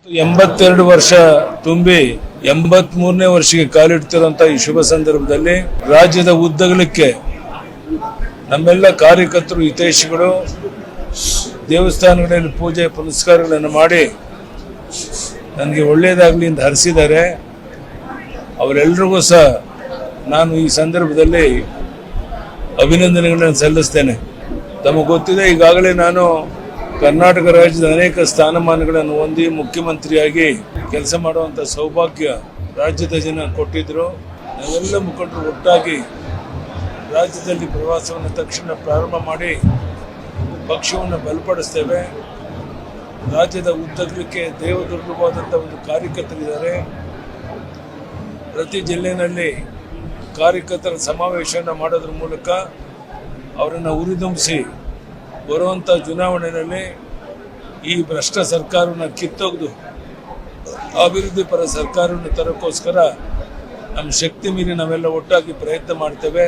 82 ವರ್ಷ ತುಂಬಿ 83ನೇ ವರ್ಷಕ್ಕೆ ಕಾಲಿಡ್ತಿರುವಂತಹ ಈ ಶುಭ ಸಂದರ್ಭದಲ್ಲಿ ರಾಜ್ಯದ ಉದ್ದಗಲಕ್ಕೆ ನಮ್ಮೆಲ್ಲ ಕಾರ್ಯಕರ್ತರು ಹಿತೈಷಿಗಳು ದೇವಸ್ಥಾನಗಳಲ್ಲಿ ಪೂಜೆ ಪುನಸ್ಕಾರಗಳನ್ನು ಮಾಡಿ ನನಗೆ ಒಳ್ಳೆಯದಾಗಲಿ ಅಂತ ಹರಿಸಿದ್ದಾರೆ. ಅವರೆಲ್ಲರಿಗೂ ಸಹ ನಾನು ಈ ಸಂದರ್ಭದಲ್ಲಿ ಅಭಿನಂದನೆಗಳನ್ನು ಸಲ್ಲಿಸ್ತೇನೆ. ತಮಗೆ ಗೊತ್ತಿದೆ, ಈಗಾಗಲೇ ನಾನು ಕರ್ನಾಟಕ ರಾಜ್ಯದ ಅನೇಕ ಸ್ಥಾನಮಾನಗಳನ್ನು ಹೊಂದಿ ಮುಖ್ಯಮಂತ್ರಿಯಾಗಿ ಕೆಲಸ ಮಾಡುವಂಥ ಸೌಭಾಗ್ಯ ರಾಜ್ಯದ ಜನ ಕೊಟ್ಟಿದ್ದರು. ನಾವೆಲ್ಲ ಮುಖಂಡರು ಒಟ್ಟಾಗಿ ರಾಜ್ಯದಲ್ಲಿ ಪ್ರವಾಸವನ್ನು ತಕ್ಷಣ ಪ್ರಾರಂಭ ಮಾಡಿ ಪಕ್ಷವನ್ನು ಬಲಪಡಿಸ್ತೇವೆ. ರಾಜ್ಯದ ಉದ್ದಗಲಕ್ಕೆ ದೇವದುರ್ಗವಾದಂಥ ಒಂದು ಕಾರ್ಯಕರ್ತರಿದ್ದಾರೆ. ಪ್ರತಿ ಜಿಲ್ಲೆಯಲ್ಲಿ ಕಾರ್ಯಕರ್ತರ ಸಮಾವೇಶವನ್ನು ಮಾಡೋದ್ರ ಮೂಲಕ ಅವರನ್ನು ಹುರಿದುಂಬಿಸಿ ಬರುವಂಥ ಚುನಾವಣೆಯಲ್ಲಿ ಈ ಭ್ರಷ್ಟ ಸರ್ಕಾರವನ್ನು ಕಿತ್ತೊಗೆದು ಅಭಿವೃದ್ಧಿ ಪರ ಸರ್ಕಾರವನ್ನು ತರೋಕ್ಕೋಸ್ಕರ ನಮ್ಮ ಶಕ್ತಿ ಮೀರಿ ನಾವೆಲ್ಲ ಒಟ್ಟಾಗಿ ಪ್ರಯತ್ನ ಮಾಡ್ತೇವೆ.